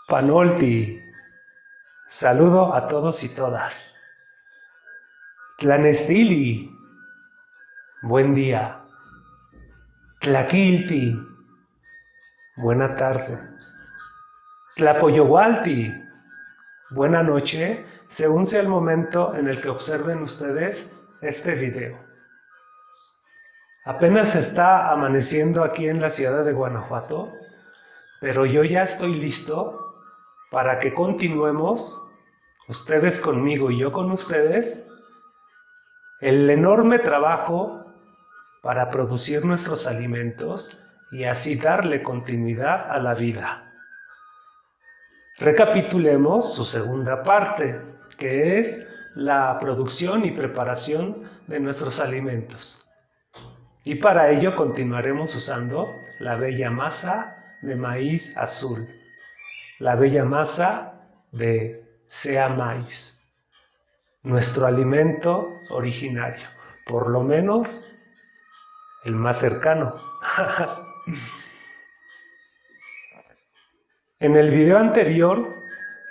Panolti, saludo a todos y todas. Tlanestili, buen día. Tlaquilti, buena tarde. Tlapoyowalti, buena noche, según sea el momento en el que observen ustedes este video. Apenas está amaneciendo aquí en la ciudad de Guanajuato, pero yo ya estoy listo para que continuemos, ustedes conmigo y yo con ustedes, el enorme trabajo para producir nuestros alimentos y así darle continuidad a la vida. Recapitulemos su segunda parte, que es la producción y preparación de nuestros alimentos. Y para ello continuaremos usando la bella masa de maíz azul, la bella masa de Sea Maíz, nuestro alimento originario, por lo menos el más cercano. En el video anterior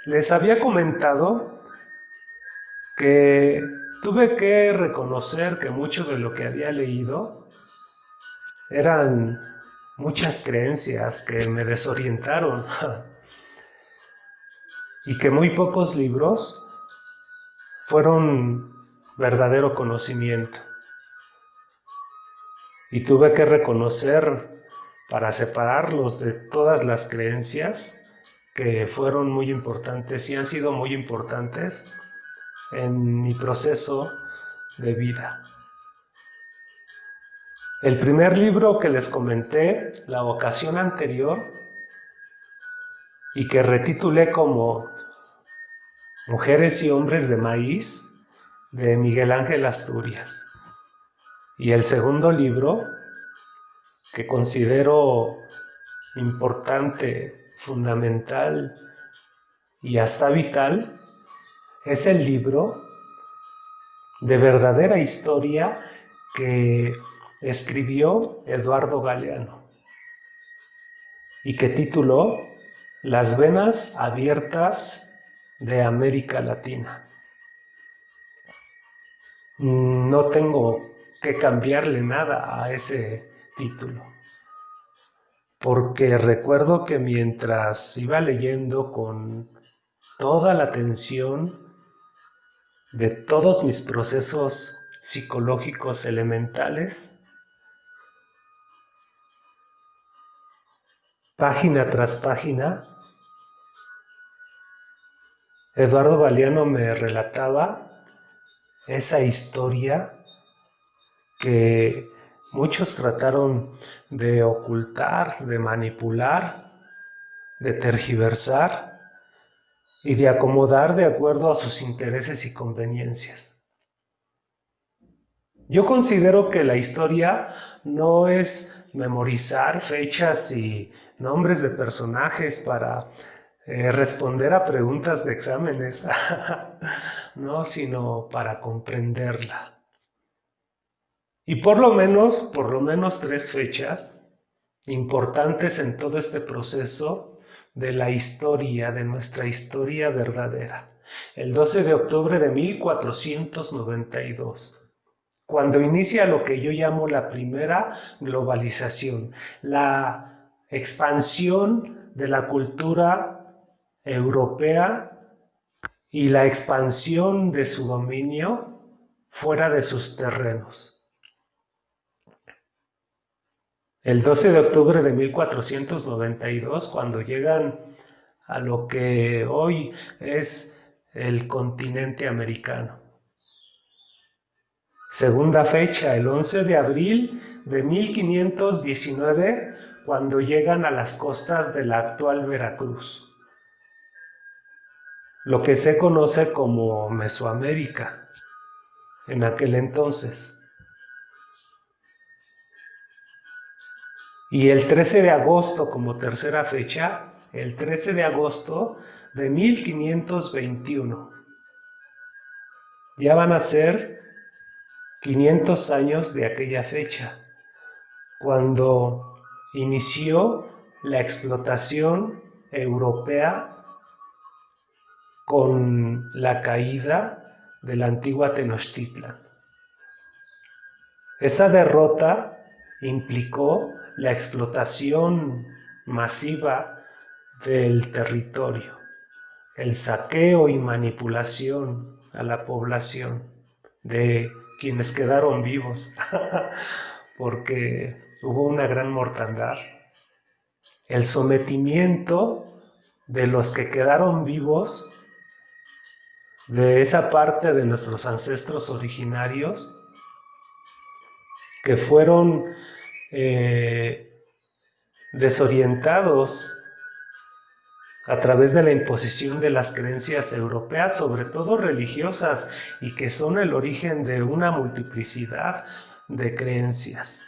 les había comentado que tuve que reconocer que mucho de lo que había leído eran muchas creencias que me desorientaron y que muy pocos libros fueron verdadero conocimiento. Y tuve que reconocer, para separarlos de todas las creencias que fueron muy importantes y han sido muy importantes en mi proceso de vida. El primer libro que les comenté la ocasión anterior y que retitulé como Mujeres y Hombres de Maíz, de Miguel Ángel Asturias. Y el segundo libro, que considero importante, fundamental y hasta vital, es el libro de verdadera historia que escribió Eduardo Galeano y que tituló Las venas abiertas de América Latina. No tengo que cambiarle nada a ese título, porque recuerdo que mientras iba leyendo con toda la atención de todos mis procesos psicológicos elementales, página tras página, Eduardo Galeano me relataba esa historia que muchos trataron de ocultar, de manipular, de tergiversar y de acomodar de acuerdo a sus intereses y conveniencias. Yo considero que la historia no es memorizar fechas y nombres de personajes para responder a preguntas de exámenes, no, sino para comprenderla. Y por lo menos 3 fechas importantes en todo este proceso de la historia, de nuestra historia verdadera. El 12 de octubre de 1492. Cuando inicia lo que yo llamo la primera globalización, la expansión de la cultura europea y la expansión de su dominio fuera de sus terrenos. El 12 de octubre de 1492, cuando llegan a lo que hoy es el continente americano. Segunda fecha, el 11 de abril de 1519, cuando llegan a las costas de la actual Veracruz, lo que se conoce como Mesoamérica en aquel entonces. Y el 13 de agosto, como tercera fecha, el 13 de agosto de 1521. Ya van a ser 500 años de aquella fecha, cuando inició la explotación europea con la caída de la antigua Tenochtitlan. Esa derrota implicó la explotación masiva del territorio, el saqueo y manipulación a la población de quienes quedaron vivos, porque hubo una gran mortandad. El sometimiento de los que quedaron vivos, de esa parte de nuestros ancestros originarios, que fueron desorientados a través de la imposición de las creencias europeas, sobre todo religiosas, y que son el origen de una multiplicidad de creencias.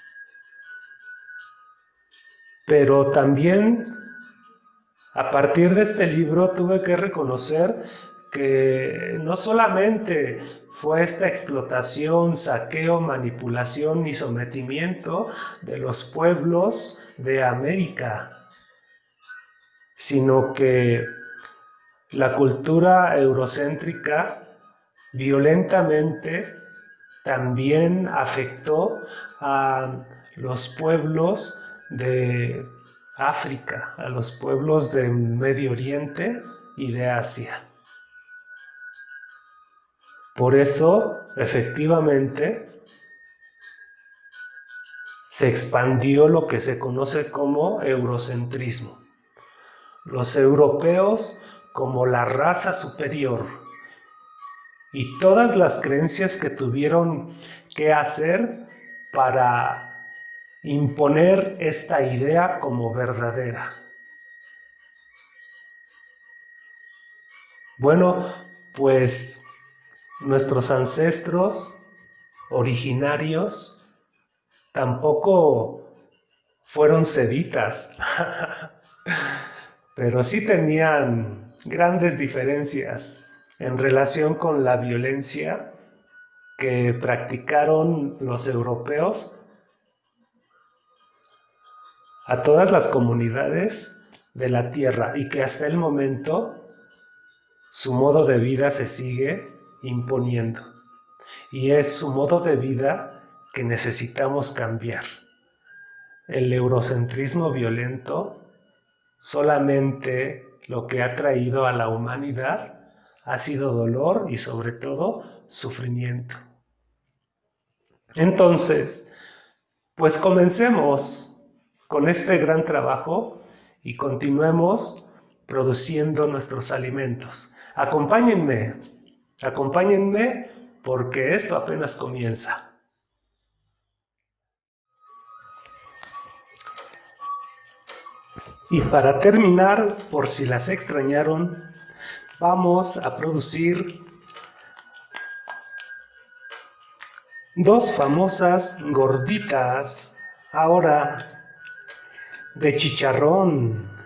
Pero también, a partir de este libro, tuve que reconocer que no solamente fue esta explotación, saqueo, manipulación y sometimiento de los pueblos de América, sino que la cultura eurocéntrica violentamente también afectó a los pueblos de África, a los pueblos del Medio Oriente y de Asia. Por eso, efectivamente, se expandió lo que se conoce como eurocentrismo. Los europeos como la raza superior y todas las creencias que tuvieron que hacer para imponer esta idea como verdadera. Bueno, pues nuestros ancestros originarios tampoco fueron seditas, pero sí tenían grandes diferencias en relación con la violencia que practicaron los europeos a todas las comunidades de la tierra, y que hasta el momento su modo de vida se sigue imponiendo. Y es su modo de vida que necesitamos cambiar. El eurocentrismo violento solamente lo que ha traído a la humanidad ha sido dolor y sobre todo sufrimiento. Entonces, pues comencemos con este gran trabajo y continuemos produciendo nuestros alimentos. Acompáñenme porque esto apenas comienza. Y para terminar, por si las extrañaron, vamos a producir dos famosas gorditas ahora de chicharrón.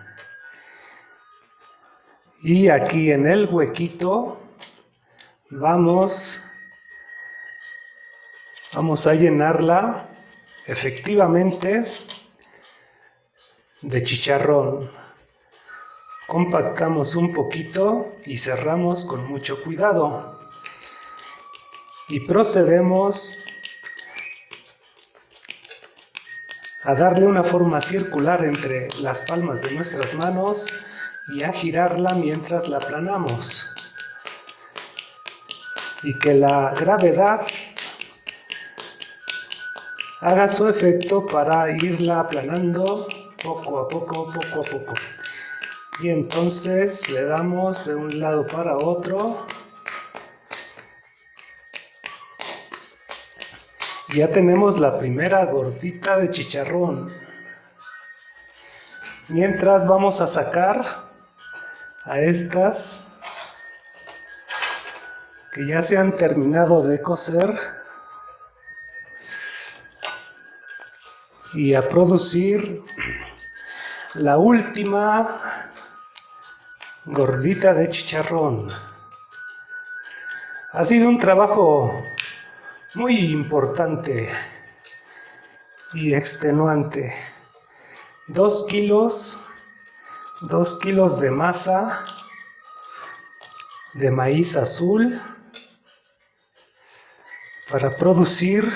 Y aquí en el huequito vamos a llenarla efectivamente de chicharrón. Compactamos un poquito y cerramos con mucho cuidado. Y procedemos a darle una forma circular entre las palmas de nuestras manos y a girarla mientras la aplanamos. Y que la gravedad haga su efecto para irla aplanando poco a poco. Y entonces le damos de un lado para otro. Y ya tenemos la primera gordita de chicharrón. Mientras vamos a sacar a estas que ya se han terminado de cocer y a producir la última gordita de chicharrón. Ha sido un trabajo muy importante y extenuante. 2 kilos de masa de maíz azul para producir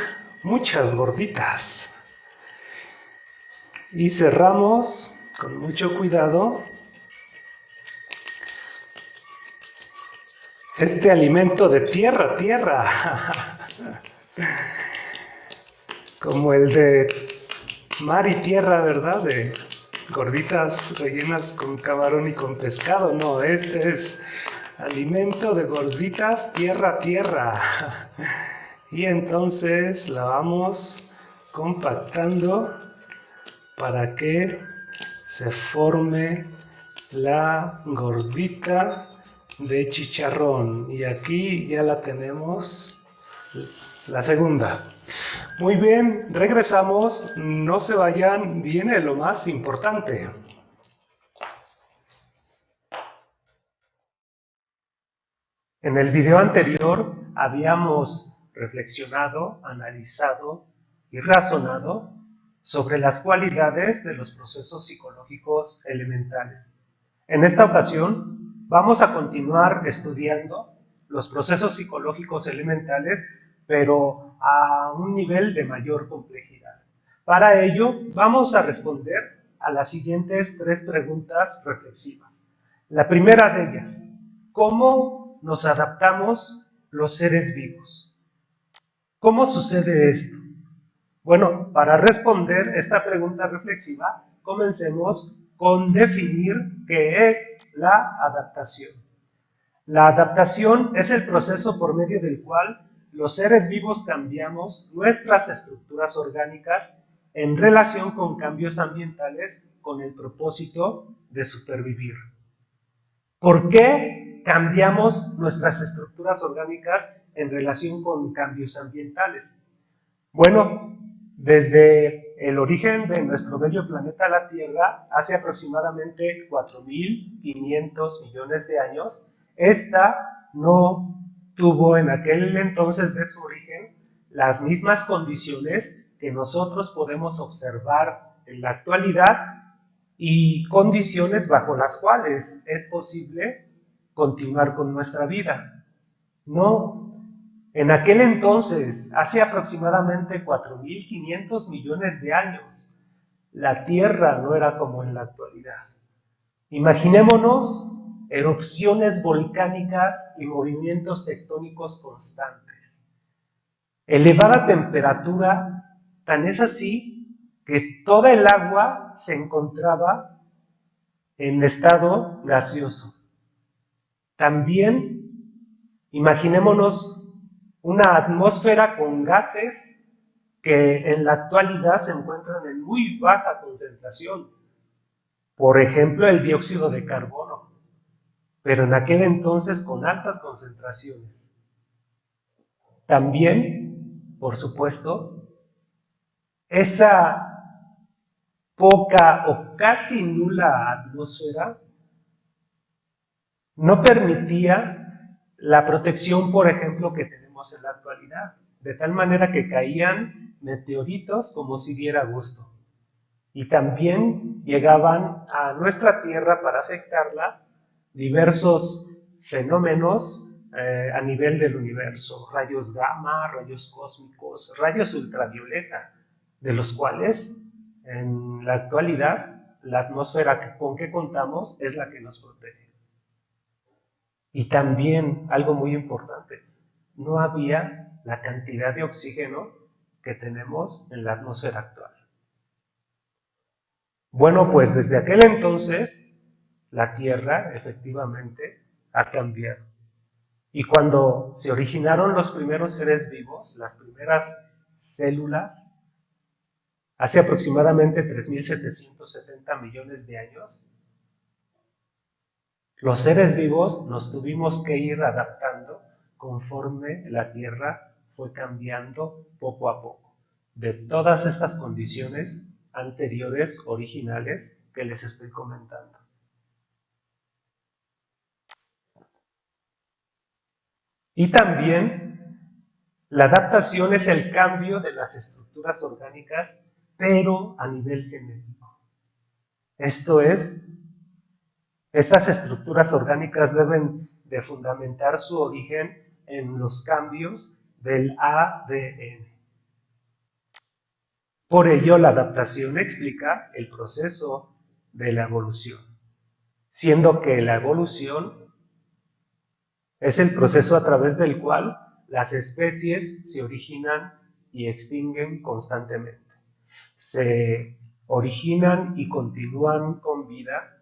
muchas gorditas. Y cerramos con mucho cuidado este alimento de tierra, como el de mar y tierra, ¿verdad? De gorditas rellenas con camarón y con pescado. No, este es alimento de gorditas tierra. Y entonces la vamos compactando para que se forme la gordita de chicharrón. Y aquí ya la tenemos, la segunda. Muy bien, regresamos, no se vayan, viene lo más importante. En el video anterior habíamos reflexionado, analizado y razonado sobre las cualidades de los procesos psicológicos elementales. En esta ocasión vamos a continuar estudiando los procesos psicológicos elementales, pero a un nivel de mayor complejidad. Para ello, vamos a responder a las siguientes 3 preguntas reflexivas. La primera de ellas, ¿cómo nos adaptamos los seres vivos? ¿Cómo sucede esto? Bueno, para responder esta pregunta reflexiva, comencemos con definir qué es la adaptación. La adaptación es el proceso por medio del cual los seres vivos cambiamos nuestras estructuras orgánicas en relación con cambios ambientales con el propósito de supervivir. ¿Por qué cambiamos nuestras estructuras orgánicas en relación con cambios ambientales? Bueno, desde el origen de nuestro bello planeta la Tierra, hace aproximadamente 4.500 millones de años, esta no tuvo en aquel entonces de su origen las mismas condiciones que nosotros podemos observar en la actualidad y condiciones bajo las cuales es posible continuar con nuestra vida. No. En aquel entonces, hace aproximadamente 4.500 millones de años, la Tierra no era como en la actualidad. Imaginémonos erupciones volcánicas y movimientos tectónicos constantes. Elevada temperatura, tan es así que toda el agua se encontraba en estado gaseoso. También imaginémonos una atmósfera con gases que en la actualidad se encuentran en muy baja concentración. Por ejemplo, el dióxido de carbono, pero en aquel entonces con altas concentraciones. También, por supuesto, esa poca o casi nula atmósfera no permitía la protección, por ejemplo, que tenemos en la actualidad, de tal manera que caían meteoritos como si diera gusto. Y también llegaban a nuestra Tierra para afectarla diversos fenómenos a nivel del universo, rayos gamma, rayos cósmicos, rayos ultravioleta, de los cuales en la actualidad la atmósfera con que contamos es la que nos protege. Y también, algo muy importante, no había la cantidad de oxígeno que tenemos en la atmósfera actual. Bueno, pues desde aquel entonces, la Tierra efectivamente ha cambiado. Y cuando se originaron los primeros seres vivos, las primeras células, hace aproximadamente 3.770 millones de años, los seres vivos nos tuvimos que ir adaptando conforme la Tierra fue cambiando poco a poco de todas estas condiciones anteriores, originales, que les estoy comentando. Y también la adaptación es el cambio de las estructuras orgánicas, pero a nivel genético. Esto es, estas estructuras orgánicas deben de fundamentar su origen en los cambios del ADN. Por ello, la adaptación explica el proceso de la evolución, siendo que la evolución es el proceso a través del cual las especies se originan y extinguen constantemente. Se originan y continúan con vida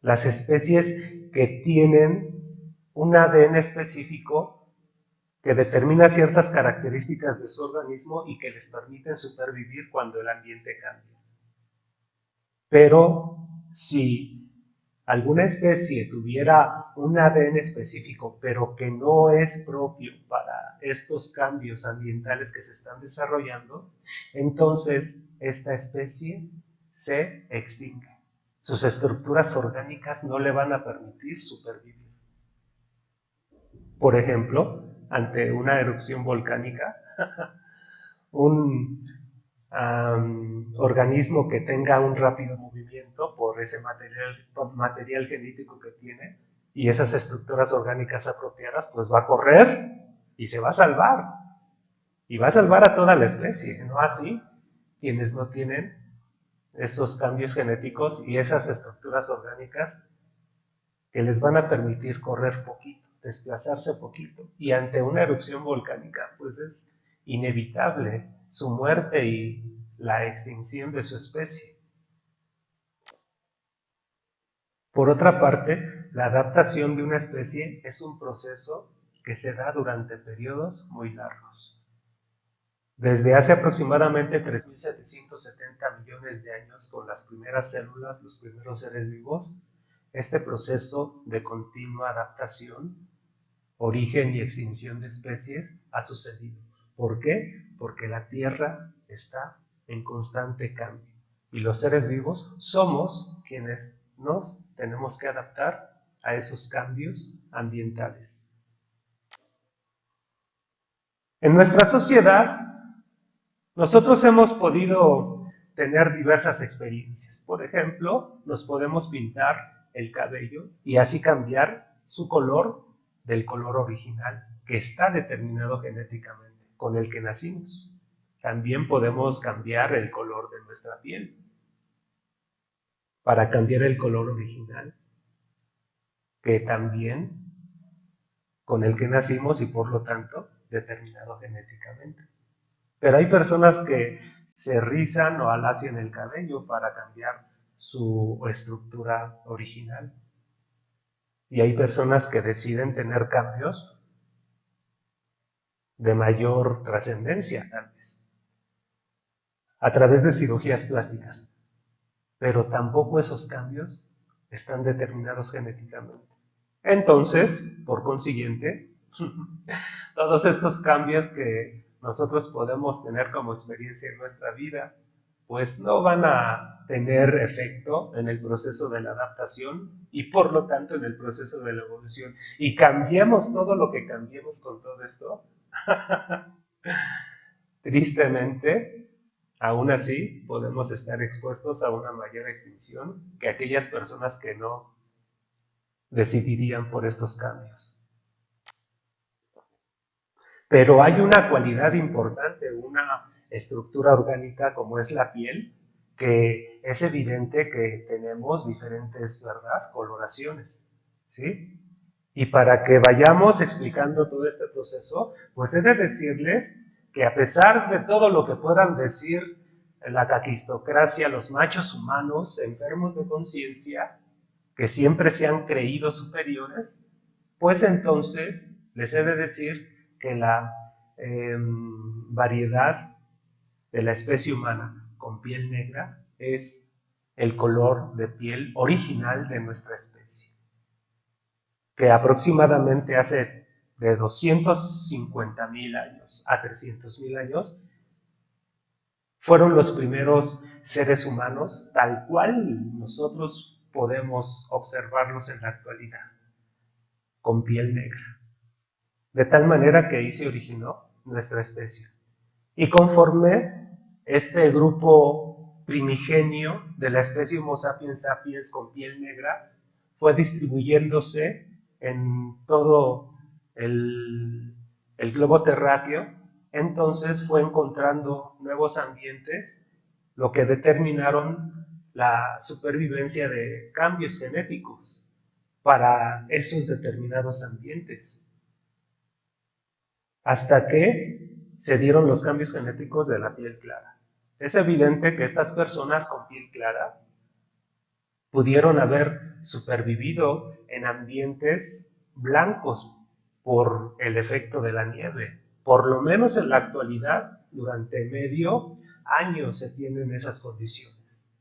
las especies que tienen un ADN específico que determina ciertas características de su organismo y que les permiten supervivir cuando el ambiente cambia. Pero si alguna especie tuviera un ADN específico, pero que no es propio para estos cambios ambientales que se están desarrollando, entonces esta especie se extingue. Sus estructuras orgánicas no le van a permitir supervivir. Por ejemplo, ante una erupción volcánica, un organismo que tenga un rápido movimiento por ese material genético que tiene y esas estructuras orgánicas apropiadas, pues va a correr y se va a salvar. Y va a salvar a toda la especie, no así quienes no tienen esos cambios genéticos y esas estructuras orgánicas que les van a permitir correr poquito, desplazarse poquito. Y ante una erupción volcánica, pues es inevitable su muerte y la extinción de su especie. Por otra parte, la adaptación de una especie es un proceso que se da durante periodos muy largos. Desde hace aproximadamente 3.770 millones de años, con las primeras células, los primeros seres vivos, este proceso de continua adaptación, origen y extinción de especies ha sucedido. ¿Por qué? Porque la Tierra está en constante cambio y los seres vivos somos quienes nos tenemos que adaptar a esos cambios ambientales. En nuestra sociedad, nosotros hemos podido tener diversas experiencias. Por ejemplo, nos podemos pintar el cabello y así cambiar su color del color original, que está determinado genéticamente, con el que nacimos. También podemos cambiar el color de nuestra piel para cambiar el color original, que también con el que nacimos y por lo tanto determinado genéticamente. Pero hay personas que se rizan o alacian el cabello para cambiar su estructura original. Y hay personas que deciden tener cambios de mayor trascendencia, tal vez, a través de cirugías plásticas. Pero tampoco esos cambios están determinados genéticamente. Entonces, por consiguiente, todos estos cambios que nosotros podemos tener como experiencia en nuestra vida, pues no van a tener efecto en el proceso de la adaptación y por lo tanto en el proceso de la evolución. Y cambiemos todo lo que cambiemos con todo esto, tristemente, aún así podemos estar expuestos a una mayor extinción que aquellas personas que no decidirían por estos cambios. Pero hay una cualidad importante, una estructura orgánica como es la piel, que es evidente que tenemos diferentes, ¿verdad?, coloraciones, ¿sí? Y para que vayamos explicando todo este proceso, pues he de decirles que a pesar de todo lo que puedan decir la caquistocracia, los machos humanos enfermos de conciencia, que siempre se han creído superiores, pues entonces les he de decir que la variedad de la especie humana con piel negra es el color de piel original de nuestra especie, que aproximadamente hace de 250,000 años a 300,000 años fueron los primeros seres humanos tal cual nosotros podemos observarlos en la actualidad, con piel negra. De tal manera que ahí se originó nuestra especie. Y conforme este grupo primigenio de la especie Homo sapiens sapiens con piel negra fue distribuyéndose en todo el globo terráqueo, entonces fue encontrando nuevos ambientes, lo que determinaron la supervivencia de cambios genéticos para esos determinados ambientes. Hasta que se dieron los cambios genéticos de la piel clara. Es evidente que estas personas con piel clara pudieron haber supervivido en ambientes blancos por el efecto de la nieve. Por lo menos en la actualidad, durante medio año se tienen esas condiciones.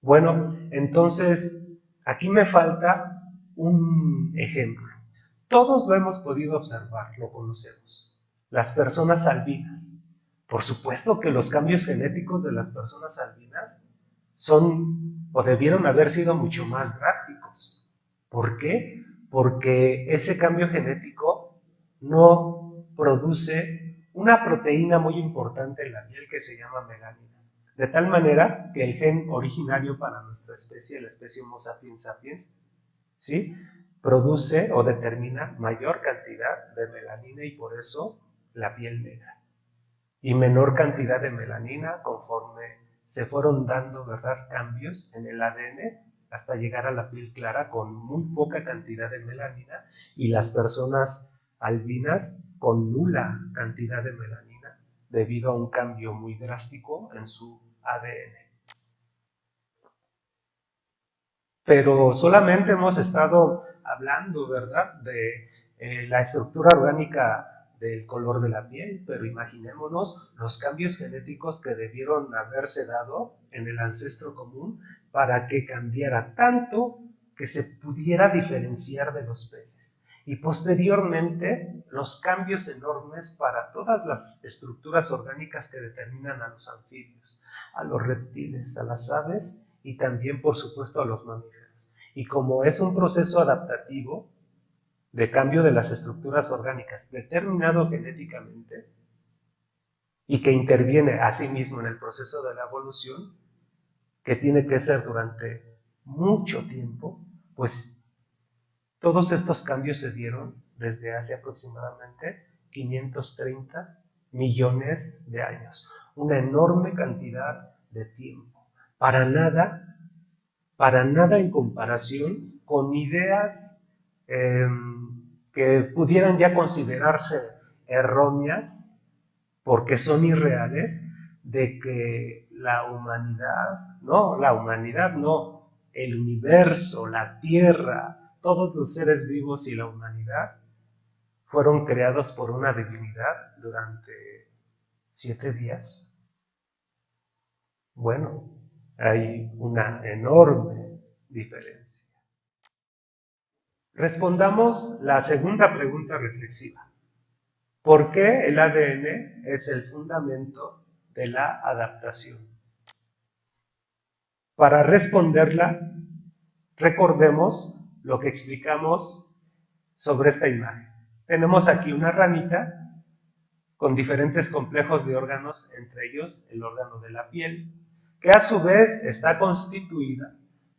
Bueno, entonces aquí me falta un ejemplo. Todos lo hemos podido observar, lo conocemos. Las personas albinas. Por supuesto que los cambios genéticos de las personas albinas son o debieron haber sido mucho más drásticos. ¿Por qué? Porque ese cambio genético no produce una proteína muy importante en la piel que se llama melanina. De tal manera que el gen originario para nuestra especie, la especie Homo sapiens sapiens, ¿sí?, produce o determina mayor cantidad de melanina y por eso la piel negra. Y menor cantidad de melanina conforme se fueron dando, ¿verdad?, cambios en el ADN hasta llegar a la piel clara con muy poca cantidad de melanina y las personas albinas con nula cantidad de melanina debido a un cambio muy drástico en su ADN. Pero solamente hemos estado hablando, ¿verdad?, de la estructura orgánica del color de la piel, pero imaginémonos los cambios genéticos que debieron haberse dado en el ancestro común para que cambiara tanto que se pudiera diferenciar de los peces. Y posteriormente, los cambios enormes para todas las estructuras orgánicas que determinan a los anfibios, a los reptiles, a las aves y también, por supuesto, a los mamíferos. Y como es un proceso adaptativo de cambio de las estructuras orgánicas determinado genéticamente y que interviene asimismo en el proceso de la evolución, que tiene que ser durante mucho tiempo, pues todos estos cambios se dieron desde hace aproximadamente 530 millones de años. Una enorme cantidad de tiempo. Para nada en comparación con ideas que pudieran ya considerarse erróneas, porque son irreales, de que la humanidad no, el universo, la Tierra, todos los seres vivos y la humanidad fueron creados por una divinidad durante 7 días. Bueno, hay una enorme diferencia. Respondamos la segunda pregunta reflexiva. ¿Por qué el ADN es el fundamento de la adaptación? Para responderla, recordemos lo que explicamos sobre esta imagen. Tenemos aquí una ranita con diferentes complejos de órganos, entre ellos el órgano de la piel, que a su vez está constituida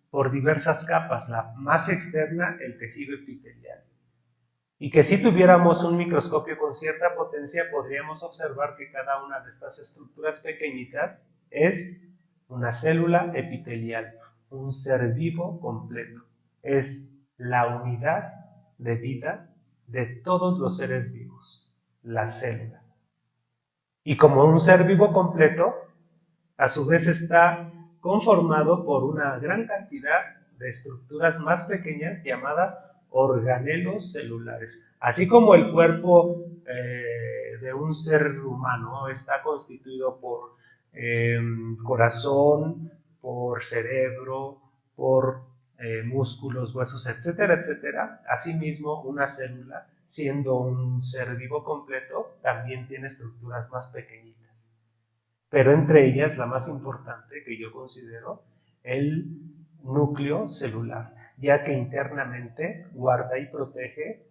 por diversas capas, la más externa, el tejido epitelial. Y que si tuviéramos un microscopio con cierta potencia, podríamos observar que cada una de estas estructuras pequeñitas es una célula epitelial, un ser vivo completo. Es la unidad de vida de todos los seres vivos, la célula. Y como un ser vivo completo, a su vez está conformado por una gran cantidad de estructuras más pequeñas llamadas organelos celulares. Así como el cuerpo de un ser humano está constituido por corazón, por cerebro, por músculos, huesos, etcétera, etcétera. Asimismo, una célula, siendo un ser vivo completo, también tiene estructuras más pequeñitas. Pero entre ellas, la más importante que yo considero, el núcleo celular, ya que internamente guarda y protege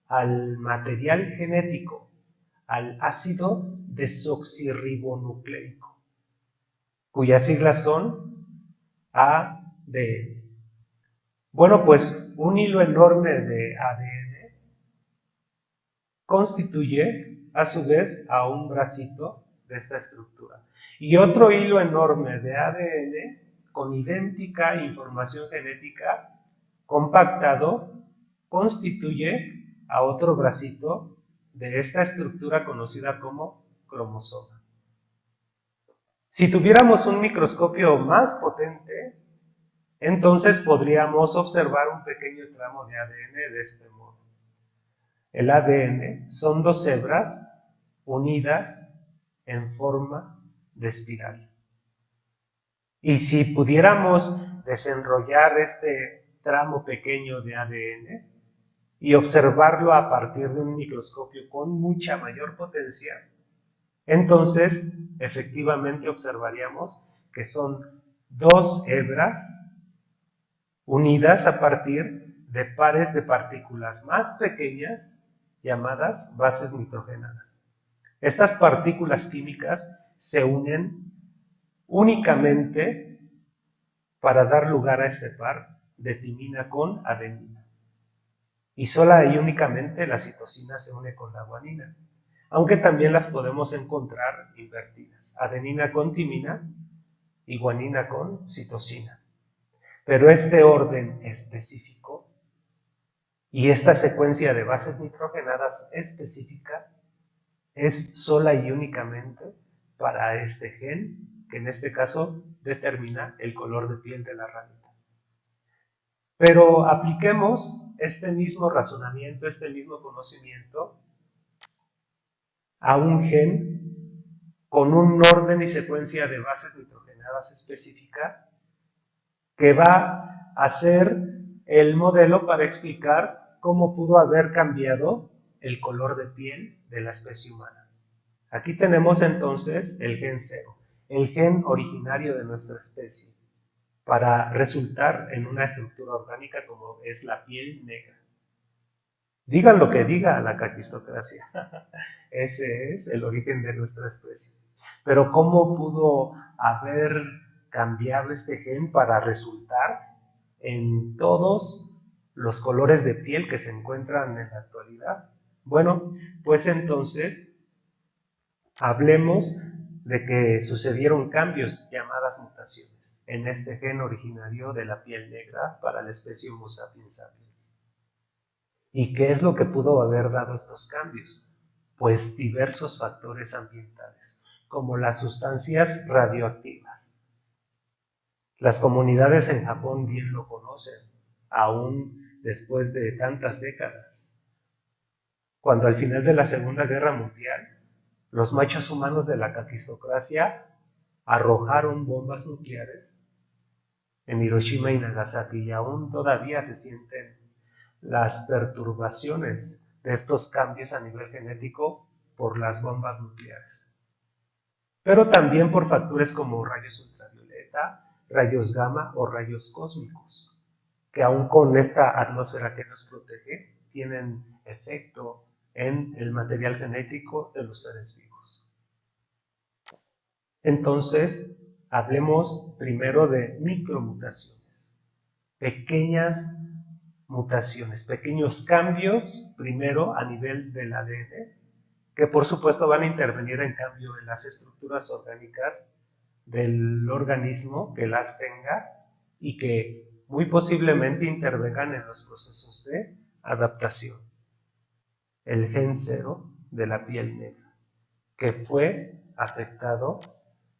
al material genético, al ácido desoxirribonucleico, cuyas siglas son ADN. Bueno, pues un hilo enorme de ADN constituye a su vez a un bracito de esta estructura. Y otro hilo enorme de ADN con idéntica información genética compactado constituye a otro bracito de esta estructura conocida como cromosoma. Si tuviéramos un microscopio más potente, entonces podríamos observar un pequeño tramo de ADN de este modo. El ADN son dos hebras unidas en forma de espiral. Y si pudiéramos desenrollar este tramo pequeño de ADN y observarlo a partir de un microscopio con mucha mayor potencia, entonces efectivamente observaríamos que son dos hebras unidas a partir de pares de partículas más pequeñas llamadas bases nitrogenadas. Estas partículas químicas se unen únicamente para dar lugar a este par de timina con adenina. Y sola y únicamente la citosina se une con la guanina, aunque también las podemos encontrar invertidas, adenina con timina y guanina con citosina. Pero este orden específico y esta secuencia de bases nitrogenadas específica es sola y únicamente para este gen, que en este caso determina el color de piel de la ranita. Pero apliquemos este mismo razonamiento, este mismo conocimiento a un gen con un orden y secuencia de bases nitrogenadas específica que va a ser el modelo para explicar cómo pudo haber cambiado el color de piel de la especie humana. Aquí tenemos entonces el gen 0, el gen originario de nuestra especie, para resultar en una estructura orgánica como es la piel negra. Digan lo que diga la caquistocracia, ese es el origen de nuestra especie. Pero ¿cómo pudo haber cambiado este gen para resultar en todos los colores de piel que se encuentran en la actualidad? Bueno, pues entonces hablemos de que sucedieron cambios llamadas mutaciones en este gen originario de la piel negra para la especie Homo sapiens sapiens. ¿Y qué es lo que pudo haber dado estos cambios? Pues diversos factores ambientales, como las sustancias radioactivas. Las comunidades en Japón bien lo conocen, aún después de tantas décadas. Cuando al final de la Segunda Guerra Mundial, los machos humanos de la caquistocracia arrojaron bombas nucleares en Hiroshima y Nagasaki y aún todavía se sienten las perturbaciones de estos cambios a nivel genético por las bombas nucleares. Pero también por factores como rayos ultravioleta, rayos gamma o rayos cósmicos, que aún con esta atmósfera que nos protege, tienen efecto en el material genético de los seres vivos. Entonces, hablemos primero de micromutaciones, pequeñas mutaciones, pequeños cambios, primero a nivel del ADN, que por supuesto van a intervenir en cambio en las estructuras orgánicas del organismo que las tenga y que muy posiblemente intervengan en los procesos de adaptación. El gen 0 de la piel negra, que fue afectado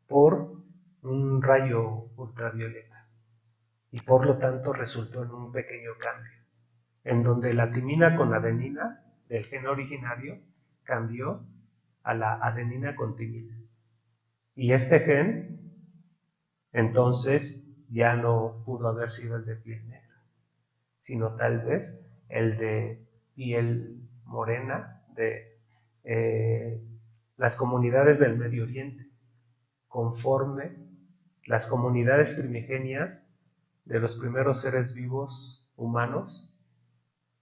por un rayo ultravioleta y por lo tanto resultó en un pequeño cambio, en donde la timina con adenina del gen originario cambió a la adenina con timina. Y este gen, entonces, ya no pudo haber sido el de piel negra, sino tal vez el de piel morena de las comunidades del Medio Oriente, conforme las comunidades primigenias de los primeros seres vivos humanos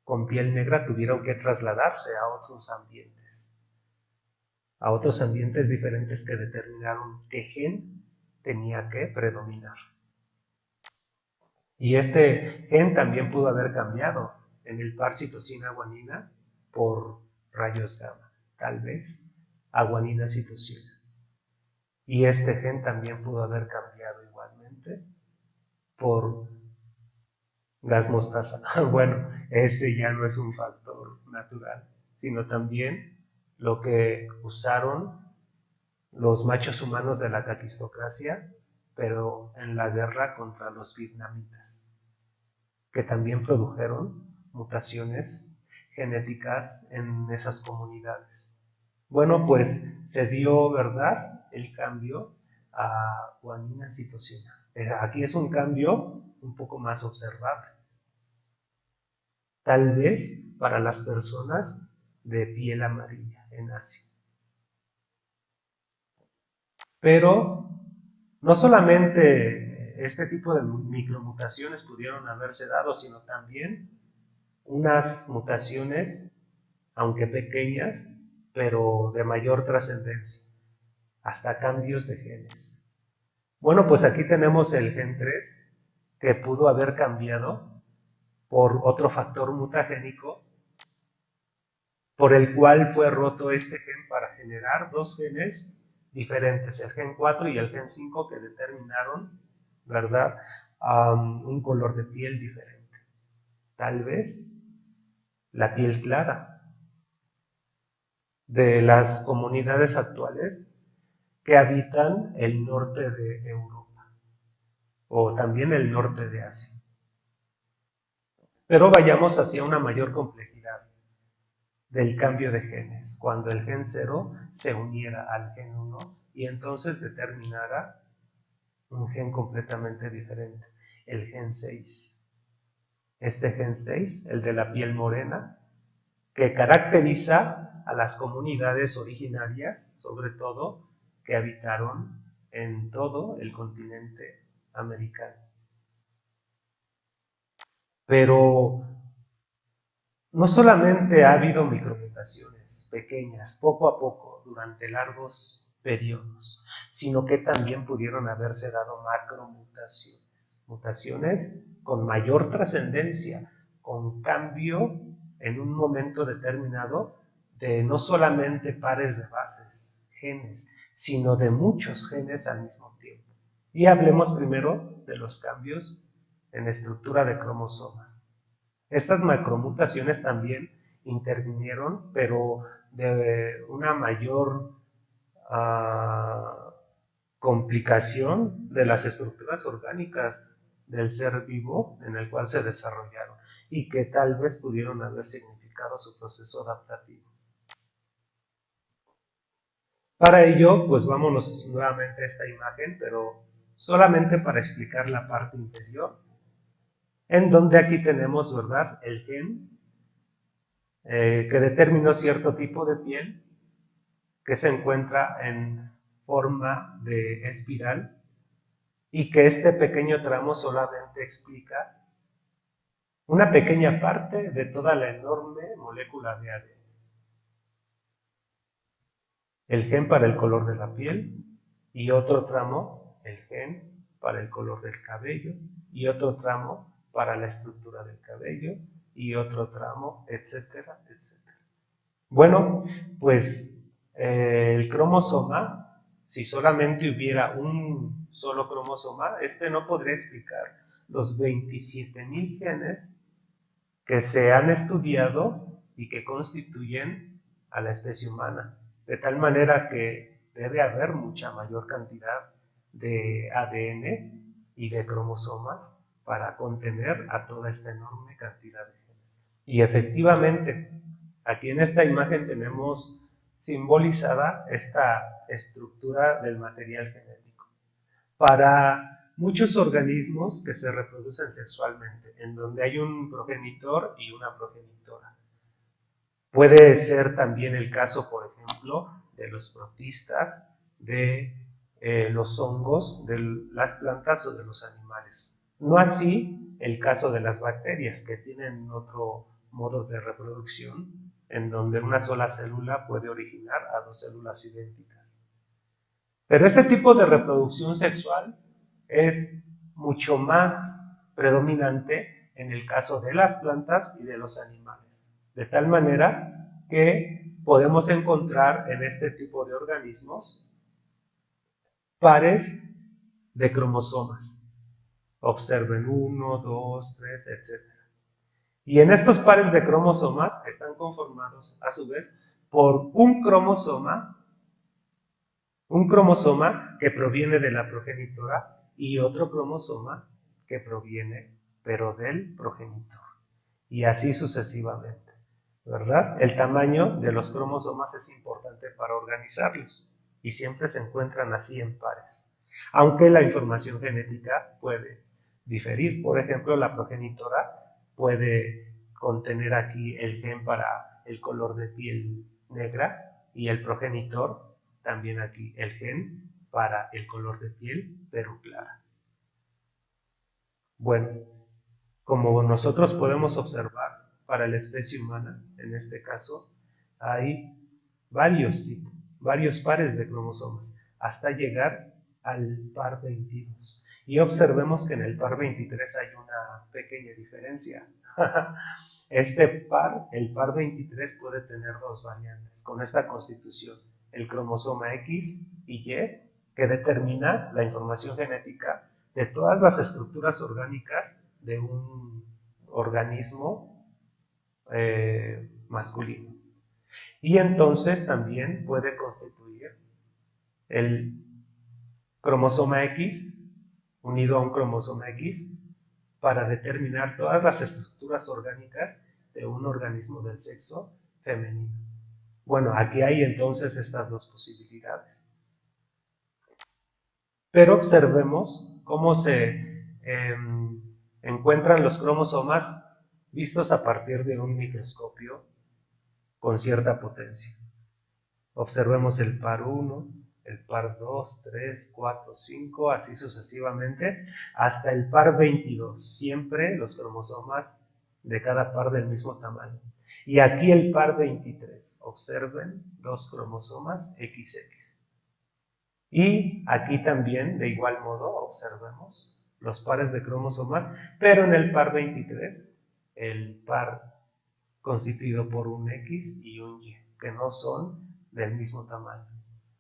con piel negra tuvieron que trasladarse a otros ambientes diferentes que determinaron qué gen tenía que predominar. Y este gen también pudo haber cambiado en el par citosina guanina por rayos gamma, tal vez a guanina citosina. Y este gen también pudo haber cambiado igualmente por gas mostaza. Bueno, ese ya no es un factor natural, sino también lo que usaron los machos humanos de la caquistocracia, pero en la guerra contra los vietnamitas, que también produjeron mutaciones genéticas en esas comunidades. Bueno, pues se dio, ¿verdad?, el cambio a guanina citosina. Aquí es un cambio un poco más observable. Tal vez para las personas de piel amarilla en Asia. Pero no solamente este tipo de micromutaciones pudieron haberse dado, sino también unas mutaciones, aunque pequeñas, pero de mayor trascendencia, hasta cambios de genes. Bueno, pues aquí tenemos el gen 3, que pudo haber cambiado por otro factor mutagénico, por el cual fue roto este gen para generar dos genes diferentes, el gen 4 y el gen 5, que determinaron, ¿verdad?, un color de piel diferente. Tal vez la piel clara de las comunidades actuales que habitan el norte de Europa o también el norte de Asia. Pero vayamos hacia una mayor complejidad del cambio de genes, cuando el gen 0 se uniera al gen 1 y entonces determinara un gen completamente diferente, el gen 6. Este gen 6, el de la piel morena, que caracteriza a las comunidades originarias, sobre todo, que habitaron en todo el continente americano. Pero no solamente ha habido micromutaciones pequeñas, poco a poco, durante largos periodos, sino que también pudieron haberse dado macromutaciones, mutaciones con mayor trascendencia, con cambio en un momento determinado de no solamente pares de bases, genes, sino de muchos genes al mismo tiempo. Y hablemos primero de los cambios en estructura de cromosomas. Estas macromutaciones también intervinieron, pero de una mayor complicación de las estructuras orgánicas del ser vivo en el cual se desarrollaron y que tal vez pudieron haber significado su proceso adaptativo. Para ello, pues vámonos nuevamente a esta imagen, pero solamente para explicar la parte inferior, en donde aquí tenemos, ¿verdad?, el gen que determinó cierto tipo de piel que se encuentra en forma de espiral y que este pequeño tramo solamente explica una pequeña parte de toda la enorme molécula de ADN. El gen para el color de la piel y otro tramo, el gen para el color del cabello y otro tramo para la estructura del cabello y otro tramo, etcétera, etcétera. Bueno, pues el cromosoma, si solamente hubiera un solo cromosoma, este no podría explicar los 27,000 genes que se han estudiado y que constituyen a la especie humana. De tal manera que debe haber mucha mayor cantidad de ADN y de cromosomas para contener a toda esta enorme cantidad de genes. Y efectivamente, aquí en esta imagen tenemos simbolizada esta estructura del material genético. Para muchos organismos que se reproducen sexualmente, en donde hay un progenitor y una progenitora. Puede ser también el caso, por ejemplo, de los protistas, de los hongos, de las plantas o de los animales. No así el caso de las bacterias, que tienen otro modo de reproducción, en donde una sola célula puede originar a dos células idénticas. Pero este tipo de reproducción sexual es mucho más predominante en el caso de las plantas y de los animales. De tal manera que podemos encontrar en este tipo de organismos pares de cromosomas. Observen 1, 2, 3, etc. Y en estos pares de cromosomas están conformados a su vez por un cromosoma que proviene de la progenitora y otro cromosoma que proviene pero del progenitor. Y así sucesivamente, ¿verdad? El tamaño de los cromosomas es importante para organizarlos y siempre se encuentran así en pares. Aunque la información genética puede diferir. Por ejemplo, la progenitora puede contener aquí el gen para el color de piel negra y el progenitor también aquí el gen para el color de piel pero clara. Bueno, como nosotros podemos observar, para la especie humana, en este caso, hay varios pares de cromosomas, hasta llegar al par 22. Y observemos que en el par 23 hay una pequeña diferencia. Este par, el par 23, puede tener dos variantes con esta constitución, el cromosoma X y Y, que determina la información genética de todas las estructuras orgánicas de un organismo masculino. Y entonces también puede constituir el cromosoma X unido a un cromosoma X para determinar todas las estructuras orgánicas de un organismo del sexo femenino. Bueno, aquí hay entonces estas dos posibilidades. Pero observemos cómo se encuentran los cromosomas vistos a partir de un microscopio con cierta potencia. Observemos el par 1, el par 2, 3, 4, 5, así sucesivamente, hasta el par 22, siempre los cromosomas de cada par del mismo tamaño. Y aquí el par 23, observen dos cromosomas XX. Y aquí también, de igual modo, observemos los pares de cromosomas, pero en el par 23, el par constituido por un X y un Y, que no son del mismo tamaño.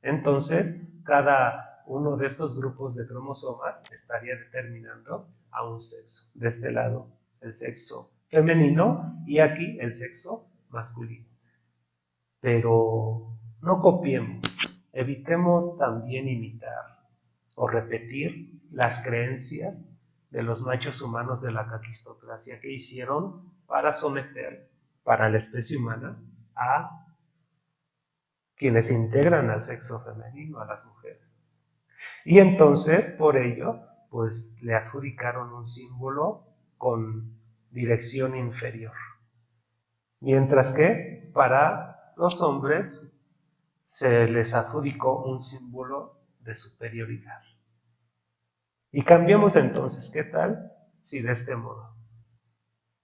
Entonces, cada uno de estos grupos de cromosomas estaría determinando a un sexo. De este lado, el sexo femenino y aquí el sexo masculino. Pero no copiemos, evitemos también imitar o repetir las creencias de los machos humanos de la caquistocracia que hicieron para someter, para la especie humana, a quienes integran al sexo femenino, a las mujeres. Y entonces, por ello, pues le adjudicaron un símbolo con dirección inferior. Mientras que para los hombres se les adjudicó un símbolo de superioridad. Y cambiamos entonces, ¿qué tal si de este modo?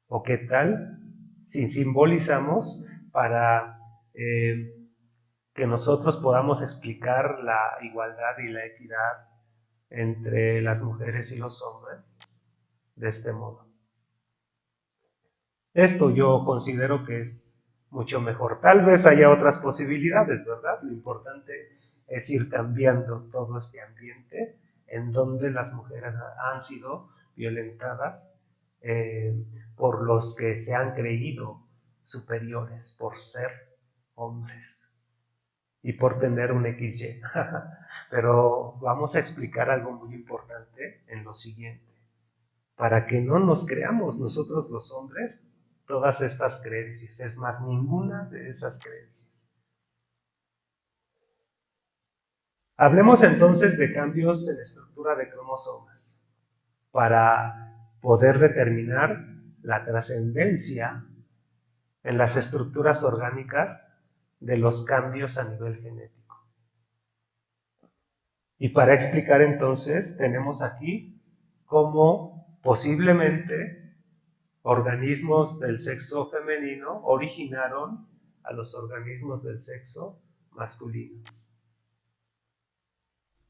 ¿O qué tal si simbolizamos para que nosotros podamos explicar la igualdad y la equidad entre las mujeres y los hombres de este modo? Esto yo considero que es mucho mejor. Tal vez haya otras posibilidades, ¿verdad? Lo importante es ir cambiando todo este ambiente en donde las mujeres han sido violentadas por los que se han creído superiores por ser hombres y por tener un XY. Pero vamos a explicar algo muy importante en lo siguiente. Para que no nos creamos nosotros los hombres todas estas creencias, es más, ninguna de esas creencias. Hablemos entonces de cambios en la estructura de cromosomas para poder determinar la trascendencia en las estructuras orgánicas de los cambios a nivel genético. Y para explicar entonces, tenemos aquí cómo posiblemente organismos del sexo femenino originaron a los organismos del sexo masculino.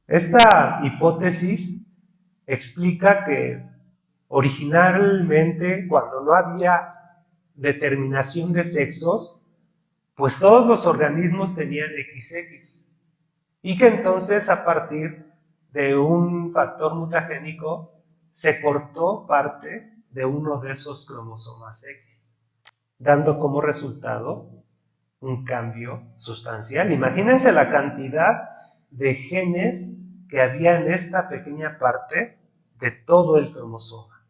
Esta hipótesis explica que originalmente, cuando no había determinación de sexos, pues todos los organismos tenían XX. Y que entonces, a partir de un factor mutagénico, se cortó parte de uno de esos cromosomas X, dando como resultado un cambio sustancial. Imagínense la cantidad de genes que había en esta pequeña parte de todo el cromosoma.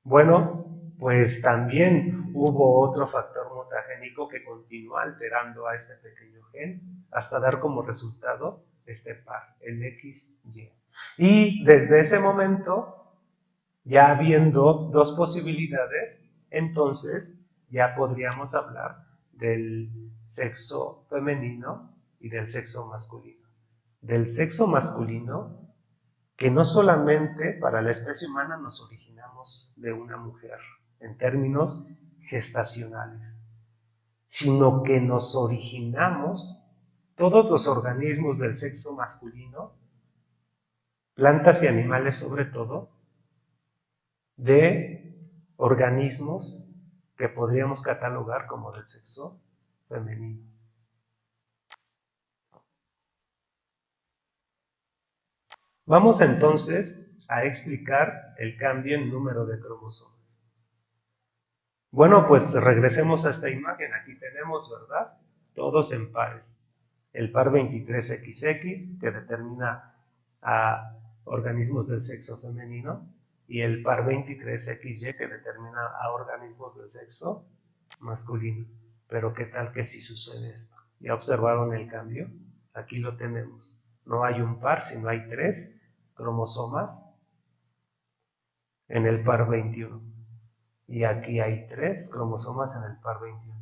Bueno, pues también hubo otro factor mutagénico que continuó alterando a este pequeño gen hasta dar como resultado este par, el XY. Y desde ese momento, ya habiendo dos posibilidades, entonces ya podríamos hablar del sexo femenino y del sexo masculino. Del sexo masculino, que no solamente para la especie humana nos originamos de una mujer en términos gestacionales, sino que nos originamos todos los organismos del sexo masculino, plantas y animales sobre todo, de organismos que podríamos catalogar como del sexo femenino. Vamos entonces a explicar el cambio en número de cromosomas. Bueno, pues regresemos a esta imagen. Aquí tenemos, ¿verdad? Todos en pares. El par 23XX, que determina a organismos del sexo femenino, y el par 23XY, que determina a organismos del sexo masculino. Pero ¿qué tal que si sucede esto? ¿Ya observaron el cambio? Aquí lo tenemos. No hay un par, sino hay 3 cromosomas en el par 21. Y aquí hay 3 cromosomas en el par 21.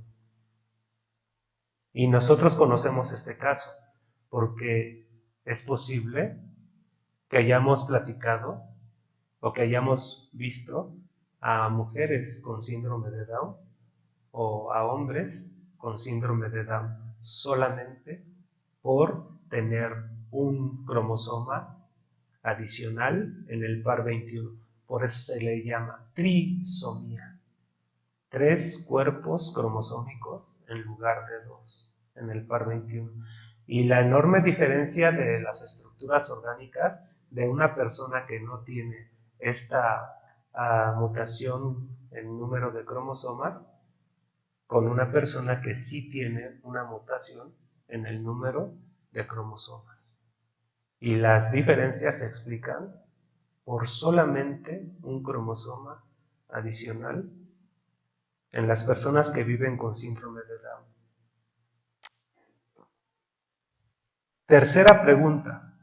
Y nosotros conocemos este caso porque es posible que hayamos platicado o que hayamos visto a mujeres con síndrome de Down o a hombres con síndrome de Down solamente por tener un cromosoma adicional en el par 21. Por eso se le llama trisomía. 3 cuerpos cromosómicos en lugar de 2 en el par 21. Y la enorme diferencia de las estructuras orgánicas de una persona que no tiene esta mutación en número de cromosomas con una persona que sí tiene una mutación en el número de cromosomas. Y las diferencias se explican por solamente un cromosoma adicional en las personas que viven con síndrome de Down. Tercera pregunta.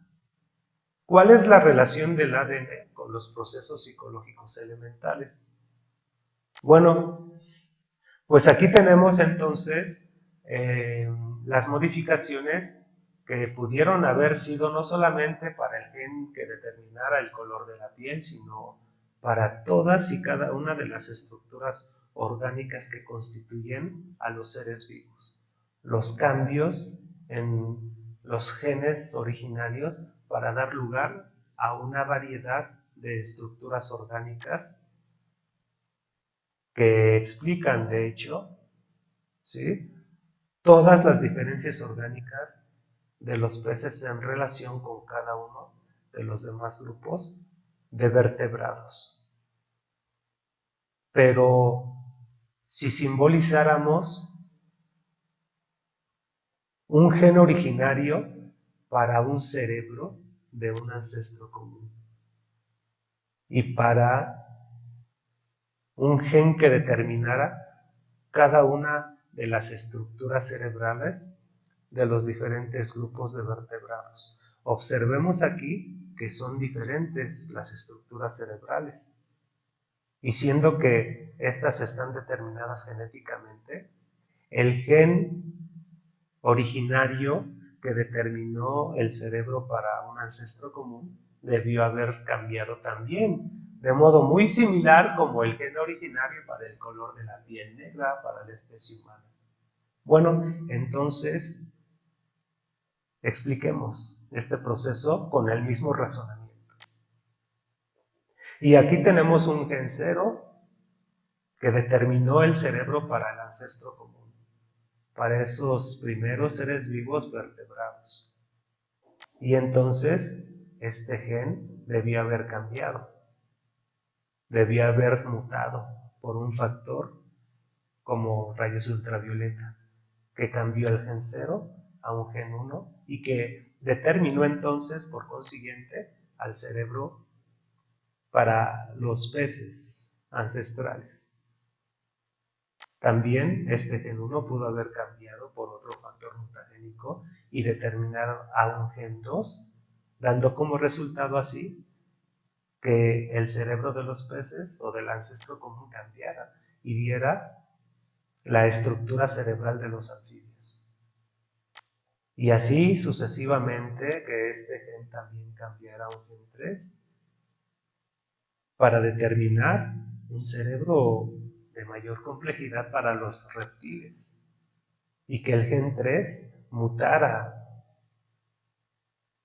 ¿Cuál es la relación del ADN con los procesos psicológicos elementales? Bueno, pues aquí tenemos entonces las modificaciones que pudieron haber sido no solamente para el gen que determinara el color de la piel, sino para todas y cada una de las estructuras orgánicas que constituyen a los seres vivos. Los cambios en los genes originarios para dar lugar a una variedad de estructuras orgánicas que explican, de hecho, ¿sí?, todas las diferencias orgánicas de los peces en relación con cada uno de los demás grupos de vertebrados. Pero si simbolizáramos un gen originario para un cerebro de un ancestro común y para un gen que determinara cada una de las estructuras cerebrales de los diferentes grupos de vertebrados. Observemos aquí que son diferentes las estructuras cerebrales. Y siendo que estas están determinadas genéticamente, el gen originario que determinó el cerebro para un ancestro común debió haber cambiado también, de modo muy similar como el gen originario para el color de la piel negra para la especie humana. Bueno, entonces expliquemos este proceso con el mismo razonamiento. Y aquí tenemos un gen 0 que determinó el cerebro para el ancestro común, para esos primeros seres vivos vertebrados. Y entonces este gen debía haber cambiado, debía haber mutado por un factor como rayos ultravioleta, que cambió el gen 0 a un gen 1 y que determinó entonces, por consiguiente, al cerebro para los peces ancestrales. También este gen 1 pudo haber cambiado por otro factor mutagénico y determinar a un gen 2, dando como resultado así que el cerebro de los peces o del ancestro común cambiara y diera la estructura cerebral de los anfibios. Y así sucesivamente, que este gen también cambiara a un gen 3 para determinar un cerebro de mayor complejidad para los reptiles y que el gen 3 mutara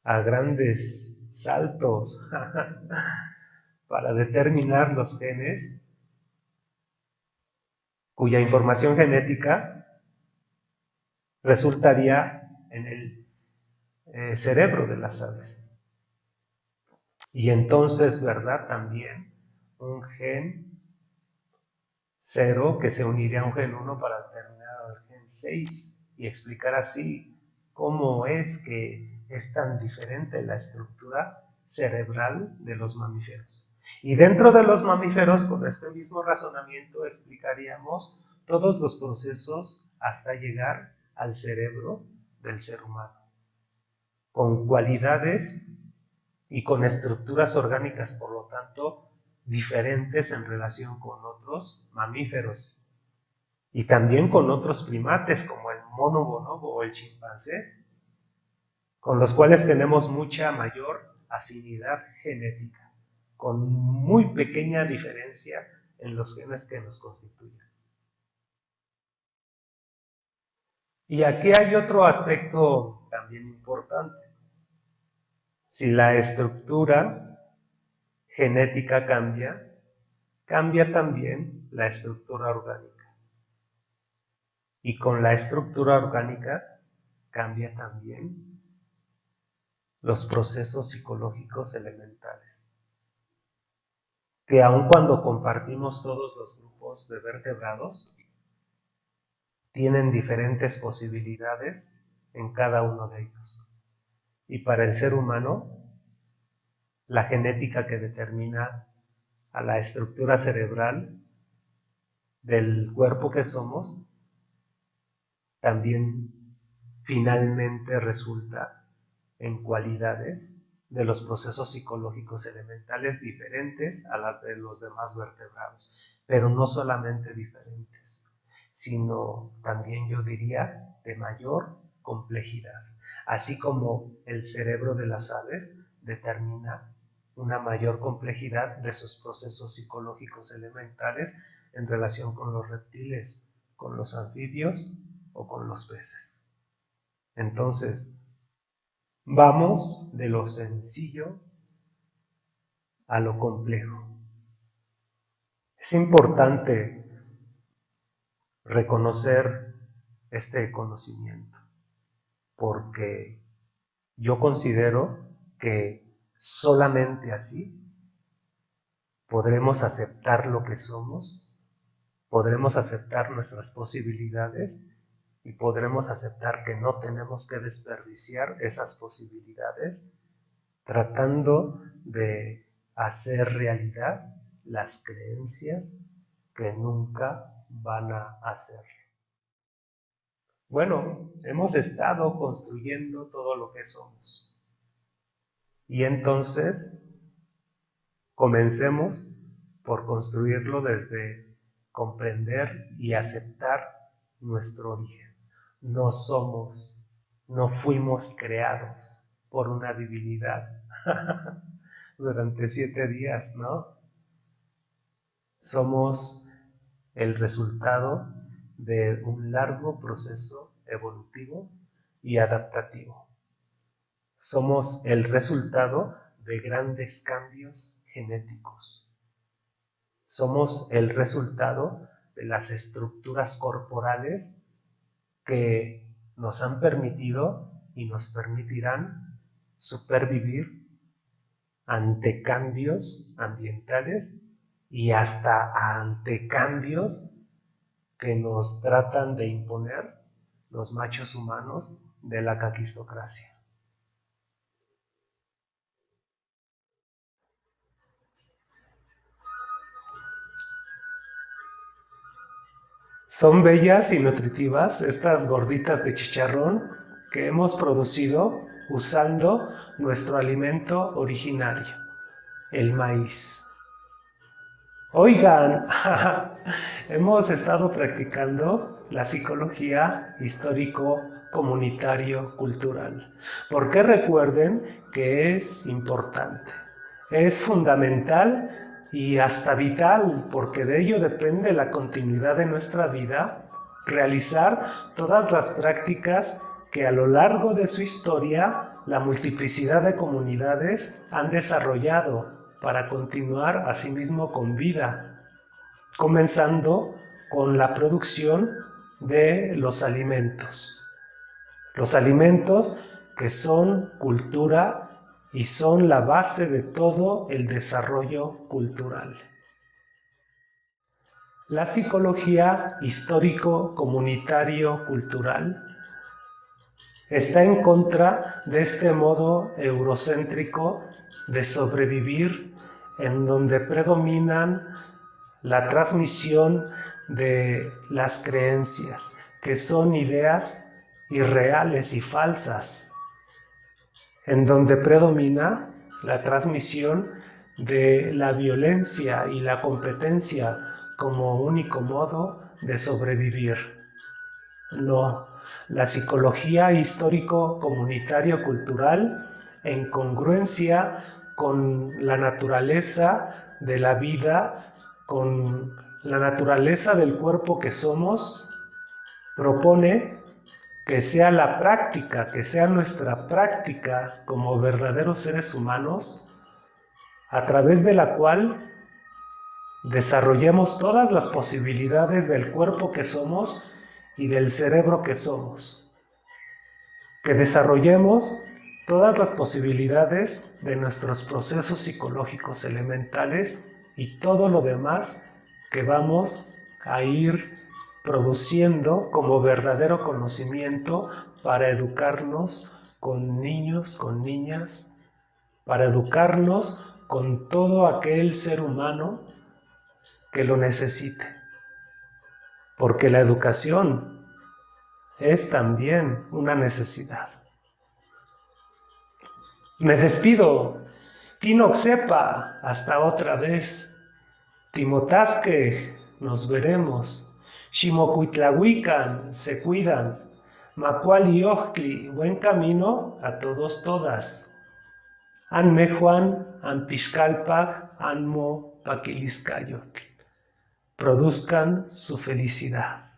a grandes saltos para determinar los genes cuya información genética resultaría en el cerebro de las aves. Y entonces, ¿verdad? También un gen 0 que se uniría a un gen 1 para determinar al gen 6 y explicar así cómo es que es tan diferente la estructura cerebral de los mamíferos. Y dentro de los mamíferos, con este mismo razonamiento, explicaríamos todos los procesos hasta llegar al cerebro del ser humano, con cualidades y con estructuras orgánicas, por lo tanto, diferentes en relación con otros mamíferos y también con otros primates como el mono bonobo o el chimpancé, con los cuales tenemos mucha mayor afinidad genética, con muy pequeña diferencia en los genes que nos constituyen. Y aquí hay otro aspecto también importante. Si la estructura genética cambia, cambia también la estructura orgánica. Y con la estructura orgánica cambia también los procesos psicológicos elementales, que aun cuando compartimos todos los grupos de vertebrados, tienen diferentes posibilidades en cada uno de ellos. Y para el ser humano, la genética que determina a la estructura cerebral del cuerpo que somos, también finalmente resulta en cualidades de los procesos psicológicos elementales diferentes a las de los demás vertebrados, pero no solamente diferentes, sino también yo diría de mayor complejidad, así como el cerebro de las aves determina una mayor complejidad de sus procesos psicológicos elementales en relación con los reptiles, con los anfibios o con los peces. Entonces, vamos de lo sencillo a lo complejo. Es importante reconocer este conocimiento porque yo considero que solamente así podremos aceptar lo que somos, podremos aceptar nuestras posibilidades y podremos aceptar que no tenemos que desperdiciar esas posibilidades tratando de hacer realidad las creencias que nunca van a hacer. Bueno, hemos estado construyendo todo lo que somos. Y entonces, comencemos por construirlo desde comprender y aceptar nuestro origen. No somos, no fuimos creados por una divinidad durante 7 días, ¿no? Somos el resultado de un largo proceso evolutivo y adaptativo. Somos el resultado de grandes cambios genéticos Somos el resultado de las estructuras corporales que nos han permitido y nos permitirán supervivir ante cambios ambientales y hasta ante cambios que nos tratan de imponer los machos humanos de la caquistocracia. Son bellas y nutritivas estas gorditas de chicharrón que hemos producido usando nuestro alimento originario, el maíz. Oigan, hemos estado practicando la psicología histórico-comunitario-cultural, porque recuerden que es importante, es fundamental y hasta vital, porque de ello depende la continuidad de nuestra vida, realizar todas las prácticas que a lo largo de su historia la multiplicidad de comunidades han desarrollado para continuar asimismo con vida, comenzando con la producción de los alimentos. Los alimentos que son cultura y son la base de todo el desarrollo cultural. La psicología histórico-comunitario-cultural está en contra de este modo eurocéntrico de sobrevivir en donde predominan la transmisión de las creencias, que son ideas irreales y falsas, en donde predomina la transmisión de la violencia y la competencia como único modo de sobrevivir. No, la psicología histórico-comunitario-cultural, en congruencia con la naturaleza de la vida, con la naturaleza del cuerpo que somos, propone que sea la práctica, que sea nuestra práctica como verdaderos seres humanos, a través de la cual desarrollemos todas las posibilidades del cuerpo que somos y del cerebro que somos. Que desarrollemos todas las posibilidades de nuestros procesos psicológicos elementales y todo lo demás que vamos a ir produciendo como verdadero conocimiento para educarnos con niños, con niñas, para educarnos con todo aquel ser humano que lo necesite. Porque la educación es también una necesidad. Me despido. Quinoxepa, hasta otra vez. Timotasque, nos veremos. Ximocuitlahuican, se cuidan. Macuali Ojtli, buen camino a todos, todas. Anmejuan, Anpixcalpaj, Anmo, Paquiliscayotl. Produzcan su felicidad.